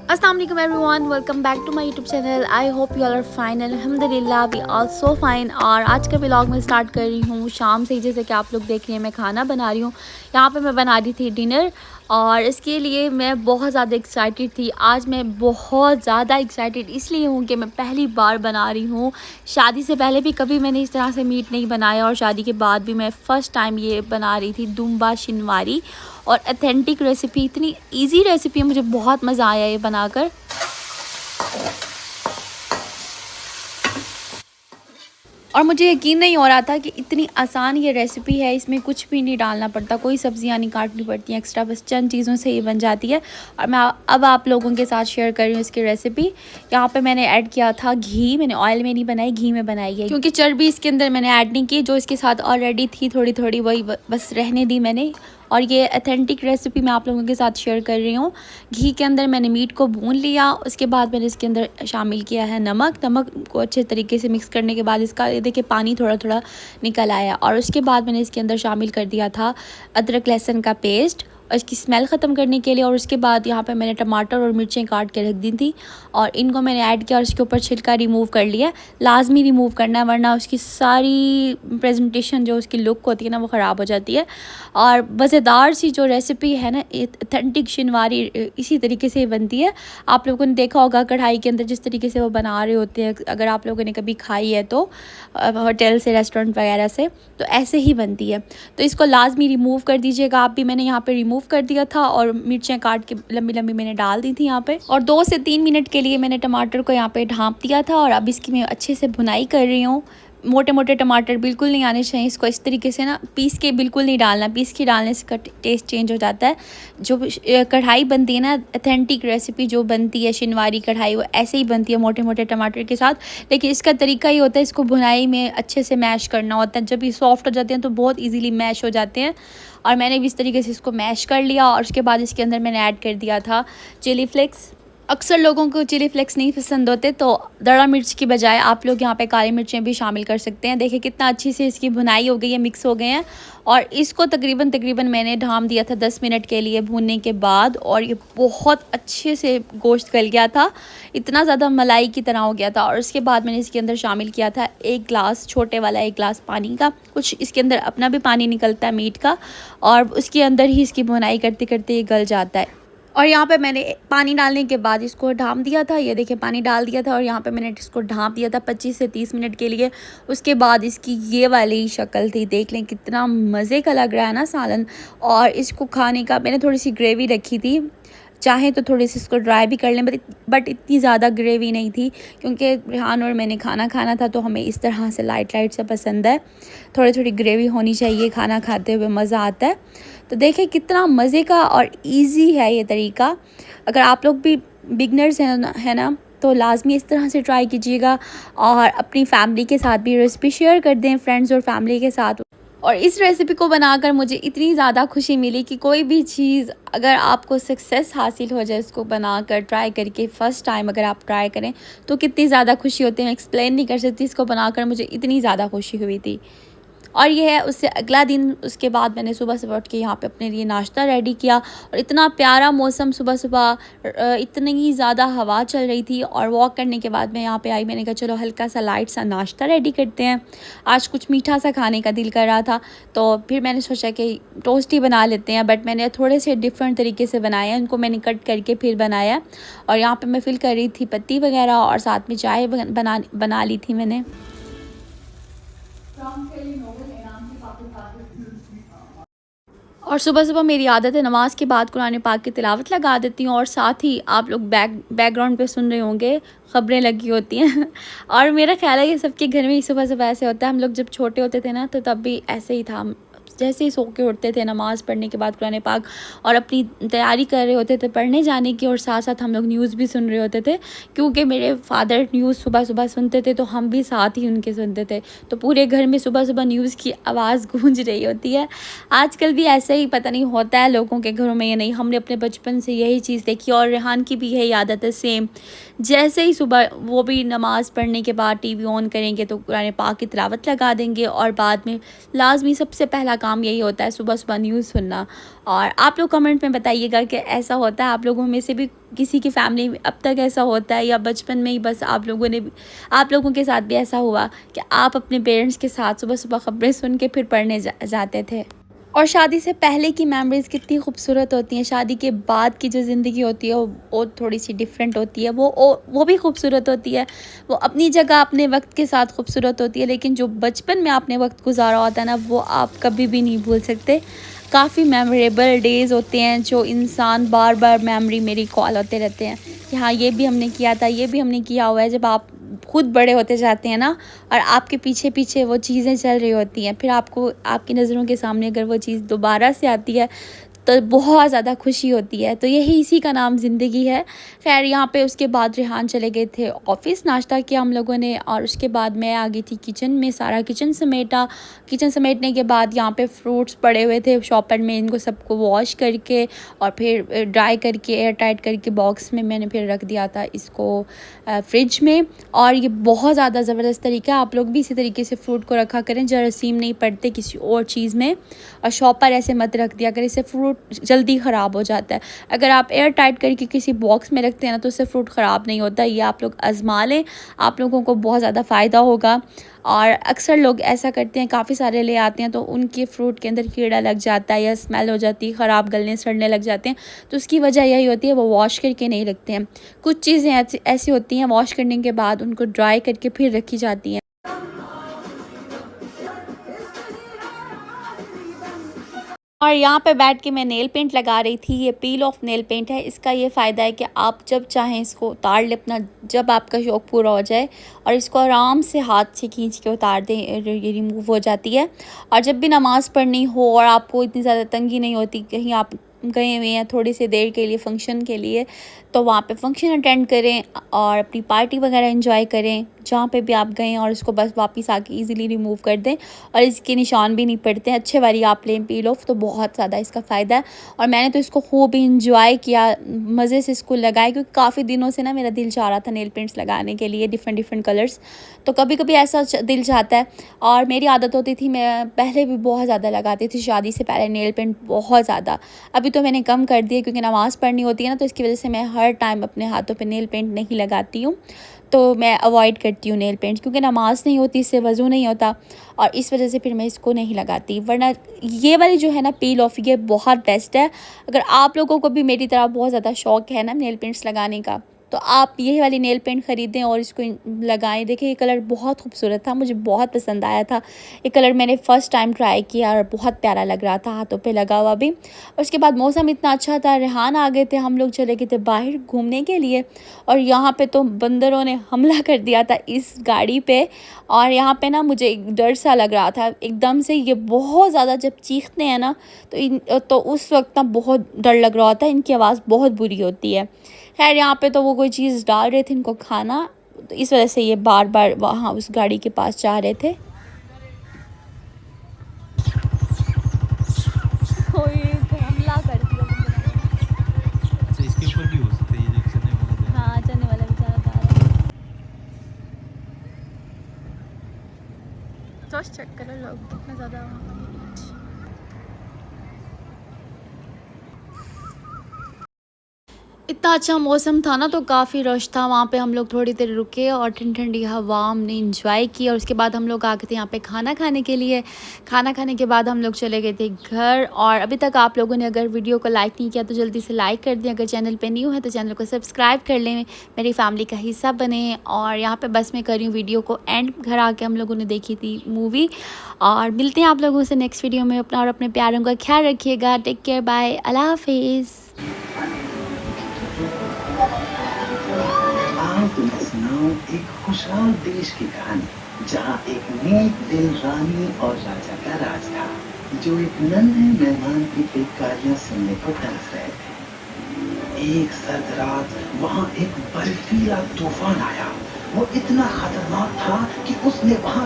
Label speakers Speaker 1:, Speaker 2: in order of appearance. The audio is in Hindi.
Speaker 1: अस्सलाम वालेकुम everyone, welcome back to my YouTube channel. I hope you all are fine. अल्हम्दुलिल्लाह वी आर सो फाइन। और आज का व्लॉग मैं स्टार्ट कर रही हूँ शाम से। जैसे कि आप लोग देख रहे हैं मैं खाना बना रही हूँ। यहाँ पे मैं बना रही थी डिनर और इसके लिए मैं बहुत ज़्यादा एक्साइटेड थी। आज मैं बहुत ज़्यादा एक्साइटेड इसलिए हूँ कि मैं पहली बार बना रही हूँ। शादी से पहले भी कभी मैंने इस तरह से मीट नहीं बनाया और शादी के बाद भी मैं फ़र्स्ट टाइम ये बना रही थी दुम्बा शिनवारी। और ऑथेंटिक रेसिपी, इतनी इजी रेसिपी है, मुझे बहुत मज़ा आया ये बनाकर। और मुझे यकीन नहीं हो रहा था कि इतनी आसान ये रेसिपी है, इसमें कुछ भी नहीं डालना पड़ता, कोई सब्जियां नहीं काटनी पड़ती हैं एक्स्ट्रा, बस चंद चीज़ों से ये बन जाती है। और मैं अब आप लोगों के साथ शेयर कर रही हूँ इसकी रेसिपी। यहाँ पे मैंने ऐड किया था घी। मैंने ऑयल में नहीं बनाई, घी में बनाई है, क्योंकि चर्बी इसके अंदर मैंने ऐड नहीं की। जो इसके साथ ऑलरेडी थी थोड़ी थोड़ी वही बस रहने दी मैंने। और ये ऑथेंटिक रेसिपी मैं आप लोगों के साथ शेयर कर रही हूँ। घी के अंदर मैंने मीट को भून लिया, उसके बाद मैंने इसके अंदर शामिल किया है नमक। नमक को अच्छे तरीके से मिक्स करने के बाद इसका ये देखिए पानी थोड़ा थोड़ा निकल आया। और उसके बाद मैंने इसके अंदर शामिल कर दिया था अदरक लहसुन का पेस्ट और इसकी स्मेल ख़त्म करने के लिए। और उसके बाद यहाँ पे मैंने टमाटर और मिर्चें काट के रख दी थी और इनको मैंने ऐड किया और इसके ऊपर छिलका रिमूव कर लिया। लाजमी रिमूव करना है वरना उसकी सारी प्रेजेंटेशन जो उसकी लुक होती है ना वो ख़राब हो जाती है। और मज़ेदार सी जो रेसिपी है ना ऑथेंटिक शिनवारी इसी तरीके से बनती है। आप लोगों ने देखा होगा कढ़ाई के अंदर जिस तरीके से वो बना रहे होते हैं, अगर आप लोगों ने कभी खाई है तो होटल से, रेस्टोरेंट वगैरह से, तो ऐसे ही बनती है। तो इसको लाजमी रिमूव कर दीजिएगा आप भी। मैंने यहाँ पे रिमूव कर दिया था और मिर्चें काट के लंबी लंबी मैंने डाल दी थी यहाँ पे। और 2 से 3 मिनट के लिए मैंने टमाटर को यहाँ पे ढाँप दिया था और अब इसकी मैं अच्छे से भुनाई कर रही हूँ। मोटे मोटे टमाटर बिल्कुल नहीं आने चाहिए। इसको इस तरीके से ना पीस के बिल्कुल नहीं डालना, पीस के डालने से इसका टेस्ट चेंज हो जाता है। जो कढ़ाई बनती है ना ऑथेंटिक रेसिपी जो बनती है शिनवारी कढ़ाई, वो ऐसे ही बनती है मोटे मोटे टमाटर के साथ। लेकिन इसका तरीका ही होता है इसको भुनाई में अच्छे से मैश करना होता है। जब ये सॉफ्ट हो जाते हैं तो बहुत ईजीली मैश हो जाते हैं। और मैंने भी इस तरीके से इसको मैश कर लिया और उसके बाद इसके अंदर मैंने ऐड कर दिया था चिली फ्लेक्स। अक्सर लोगों को चिली फ्लेक्स नहीं पसंद होते, तो दड़ा मिर्च की बजाय आप लोग यहाँ पे काली मिर्चें भी शामिल कर सकते हैं। देखिए कितना अच्छी से इसकी भुनाई हो गई है, मिक्स हो गए हैं। और इसको तकरीबन मैंने ढाँप दिया था 10 मिनट के लिए भूनने के बाद। और ये बहुत अच्छे से गोश्त गल गया था, इतना ज़्यादा मलाई की तरह हो गया था। और उसके बाद मैंने इसके अंदर शामिल किया था 1 गिलास, छोटे वाला 1 गिलास पानी का। कुछ इसके अंदर अपना भी पानी निकलता है मीट का और उसके अंदर ही इसकी भुनाई करते करते ये गल जाता है। और यहाँ पे मैंने पानी डालने के बाद इसको ढाँप दिया था। ये देखिए पानी डाल दिया था और यहाँ पे मैंने इसको ढाँप दिया था 25 से 30 मिनट के लिए। उसके बाद इसकी ये वाली शक्ल थी, देख लें कितना मज़े का लग रहा है ना सालन। और इसको खाने का मैंने थोड़ी सी ग्रेवी रखी थी, चाहे तो थोड़ी सी इसको ड्राई भी कर लें, बट इतनी ज़्यादा ग्रेवी नहीं थी क्योंकि रेहान और मैंने खाना खाना था तो हमें इस तरह से लाइट लाइट से पसंद है। थोड़ी थोड़ी ग्रेवी होनी चाहिए, खाना खाते हुए मज़ा आता है। तो देखिए कितना मज़े का और इजी है ये तरीका। अगर आप लोग भी बिगनर्स है ना तो लाजमी इस तरह से ट्राई कीजिएगा और अपनी फैमिली के साथ भी रेसिपी शेयर कर दें, फ्रेंड्स और फैमिली के साथ। और इस रेसिपी को बनाकर मुझे इतनी ज़्यादा खुशी मिली कि कोई भी चीज़ अगर आपको सक्सेस हासिल हो जाए, उसको बनाकर ट्राई करके फ़र्स्ट टाइम अगर आप ट्राई करें तो कितनी ज़्यादा खुशी होती है, मैं एक्सप्लेन नहीं कर सकती। इसको बनाकर मुझे इतनी ज़्यादा खुशी हुई थी। और ये है उससे अगला दिन, उसके बाद मैंने सुबह सुबह उठ के यहाँ पे अपने लिए नाश्ता रेडी किया। और इतना प्यारा मौसम, सुबह सुबह इतनी ज़्यादा हवा चल रही थी। और वॉक करने के बाद मैं यहाँ पे आई, मैंने कहा चलो हल्का सा लाइट सा नाश्ता रेडी करते हैं। आज कुछ मीठा सा खाने का दिल कर रहा था तो फिर मैंने सोचा कि टोस्ट ही बना लेते हैं। बट मैंने थोड़े से डिफरेंट तरीके से बनाया, उनको मैंने कट करके फिर बनाया। और यहाँ पर मैं फिल कर रही थी पत्ती वगैरह और साथ में चाय बना ली थी मैंने। और सुबह सुबह मेरी आदत है नमाज के बाद कुरान पाक की तिलावत लगा देती हूँ और साथ ही आप लोग बैकग्राउंड पे सुन रहे होंगे ख़बरें लगी होती हैं। और मेरा ख्याल है कि सबके घर में ही सुबह सुबह ऐसे होता है। हम लोग जब छोटे होते थे ना तो तब भी ऐसे ही था, जैसे ही सो के उठते थे नमाज़ पढ़ने के बाद कुरान पाक और अपनी तैयारी कर रहे होते थे पढ़ने जाने की, और साथ साथ हम लोग न्यूज़ भी सुन रहे होते थे क्योंकि मेरे फादर न्यूज़ सुबह सुबह सुनते थे तो हम भी साथ ही उनके सुनते थे। तो पूरे घर में सुबह सुबह न्यूज़ की आवाज़ गूंज रही होती है। आजकल भी ऐसे ही पता नहीं होता है लोगों के घरों में या नहीं, हमने अपने बचपन से यही चीज़ देखी और रेहान की भी यही आदत है सेम। जैसे ही सुबह वो भी नमाज़ पढ़ने के बाद टीवी ऑन करेंगे तो कुरान पाक की तिलावत लगा देंगे और बाद में लाजमी सबसे पहला काम यही होता है, सुबह सुबह न्यूज़ सुनना। और आप लोग कमेंट में बताइएगा कि ऐसा होता है आप लोगों में से भी किसी की फैमिली में अब तक ऐसा होता है, या बचपन में ही बस आप लोगों के साथ भी ऐसा हुआ कि आप अपने पेरेंट्स के साथ सुबह सुबह खबरें सुन के फिर पढ़ने जाते थे। और शादी से पहले की मेमोरीज़ कितनी खूबसूरत होती हैं, शादी के बाद की जो ज़िंदगी होती है वो थोड़ी सी डिफरेंट होती है, वो भी खूबसूरत होती है, वो अपनी जगह अपने वक्त के साथ खूबसूरत होती है। लेकिन जो बचपन में आपने वक्त गुजारा होता है ना, वो आप कभी भी नहीं भूल सकते। काफ़ी मेमोरेबल डेज़ होते हैं जो इंसान बार बार मेमोरी मेरी कॉल होते रहते हैं कि हाँ ये भी हमने किया था, ये भी हमने किया हुआ है। जब आप खुद बड़े होते जाते हैं ना, और आपके पीछे पीछे वो चीज़ें चल रही होती हैं, फिर आपको आपकी नज़रों के सामने अगर वो चीज़ दोबारा से आती है तो बहुत ज़्यादा खुशी होती है। तो यही इसी का नाम ज़िंदगी है। खैर यहाँ पे उसके बाद रेहान चले गए थे ऑफ़िस, नाश्ता किया हम लोगों ने, और उसके बाद मैं आ गई थी किचन में, सारा किचन समेटा। किचन समेटने के बाद यहाँ पे फ्रूट्स पड़े हुए थे शॉपर में, इनको सबको वॉश करके और फिर ड्राई करके एयर टाइट करके बॉक्स में मैंने फिर रख दिया था इसको फ्रिज में। और ये बहुत ज़्यादा ज़बरदस्त तरीका है, आप लोग भी इसी तरीके से फ्रूट को रखा करें, जरासीम नहीं पड़ते किसी और चीज़ में। और शॉपर ऐसे मत रख दिया करें, इससे फ्रूट जल्दी ख़राब हो जाता है। अगर आप एयर टाइट करके किसी बॉक्स में रखते हैं ना, तो उससे फ्रूट ख़राब नहीं होता। ये आप लोग आज़मा लें, आप लोगों को बहुत ज़्यादा फ़ायदा होगा। और अक्सर लोग ऐसा करते हैं, काफ़ी सारे ले आते हैं तो उनके फ्रूट के अंदर कीड़ा लग जाता है या स्मेल हो जाती है, ख़राब गलने सड़ने लग जाते हैं। तो उसकी वजह यही होती है वो वॉश करके नहीं रखते हैं। कुछ चीज़ें ऐसी होती हैं वॉश करने के बाद उनको ड्राई करके फिर रखी जाती हैं। और यहाँ पे बैठ के मैं नेल पेंट लगा रही थी। ये पील ऑफ नेल पेंट है। इसका ये फ़ायदा है कि आप जब चाहें इसको उतार लें अपना, जब आपका शौक़ पूरा हो जाए, और इसको आराम से हाथ से खींच के उतार दें, ये रिमूव हो जाती है। और जब भी नमाज़ पढ़नी हो और आपको इतनी ज़्यादा तंगी नहीं होती, कहीं आप गए हुए हैं थोड़ी सी देर के लिए फंक्शन के लिए, तो वहाँ पे फंक्शन अटेंड करें और अपनी पार्टी वगैरह एंजॉय करें जहाँ पे भी आप गए, और इसको बस वापस आके इजीली रिमूव कर दें और इसके निशान भी नहीं पड़ते हैं। अच्छे वाली आप लें पील ऑफ, तो बहुत ज़्यादा इसका फ़ायदा है। और मैंने तो इसको खूब इंजॉय किया, मज़े से इसको लगाया, क्योंकि काफ़ी दिनों से ना मेरा दिल चाह रहा था नेल पेंट्स लगाने के लिए, डिफरेंट कलर्स। तो कभी कभी ऐसा दिल चाहता है, और मेरी आदत होती थी, मैं पहले भी बहुत ज़्यादा लगाती थी शादी से पहले नेल पेंट, बहुत ज़्यादा। अभी तो मैंने कम कर दिया क्योंकि नमाज़ पढ़नी होती है ना, तो इसकी वजह से मैं हर टाइम अपने हाथों पे नेल पेंट नहीं लगाती हूँ। तो मैं अवॉइड करती हूँ नेल पेंट, क्योंकि नमाज़ नहीं होती, इससे वज़ू नहीं होता, और इस वजह से फिर मैं इसको नहीं लगाती। वरना ये वाली जो है ना पील ऑफ, ये बहुत बेस्ट है। अगर आप लोगों को भी मेरी तरह बहुत ज़्यादा शौक़ है ना नेल पेंट्स लगाने का, तो आप यही वाली नेल पेंट ख़रीदें और इसको लगाएं। देखिए ये कलर बहुत खूबसूरत था, मुझे बहुत पसंद आया था। ये कलर मैंने फ़र्स्ट टाइम ट्राई किया और बहुत प्यारा लग रहा था हाथों पे लगा हुआ भी। और उसके बाद मौसम इतना अच्छा था, रेहान आ गए थे, हम लोग चले गए थे बाहर घूमने के लिए, और यहाँ पे तो बंदरों ने हमला कर दिया था इस गाड़ी पे। और यहाँ पे ना मुझे एक डर सा लग रहा था एकदम से, ये बहुत ज़्यादा जब चीखते हैं ना, तो उस वक्त ना बहुत डर लग रहा होता है, इनकी आवाज़ बहुत बुरी होती है। खैर यहाँ पे तो वो कोई चीज़ डाल रहे थे इनको खाना, तो इस वजह से ये बार बार वहाँ उस गाड़ी के पास जा रहे थे। कोई हमला कर दिया।
Speaker 2: अच्छा, इसके ऊपर भी हो सकता है, ये जो चलने वाला जा रहा है।
Speaker 1: हाँ, चलने वाला बेचारा जा रहा है। तो चेक करो लोग कितना ज़्यादा इतना अच्छा मौसम था ना, तो काफ़ी रश था वहाँ पे। हम लोग थोड़ी देर रुके और ठंडी ठंडी हवा हमने इंजॉय की, और उसके बाद हम लोग आ गए थे यहाँ पे खाना खाने के लिए। खाना खाने के बाद हम लोग चले गए थे घर। और अभी तक आप लोगों ने अगर वीडियो को लाइक नहीं किया तो जल्दी से लाइक कर दें। अगर चैनल पे न्यू है तो चैनल को सब्सक्राइब कर लें, मेरी फैमिली का हिस्सा बने। और यहाँ पर बस मैं कर रही हूँ वीडियो को एंड, घर आके हम लोगों ने देखी थी मूवी। और मिलते हैं आप लोगों से नेक्स्ट वीडियो में। अपना और अपने प्यारों का ख्याल रखिएगा। टेक केयर, बाय, अल्लाह हाफिज़।
Speaker 3: आओ तुम्हें सुनाऊं एक खुशहाल देश की कहानी, जहाँ एक नेक दिल रानी और राजा का राज था, जो एक नन्हे मेहमान की बेकारियां सुनने को तरस रहे थे। एक सर्द रात वहाँ एक बर्फीला तूफान आया। वो इतना खतरनाक था कि उसने वहाँ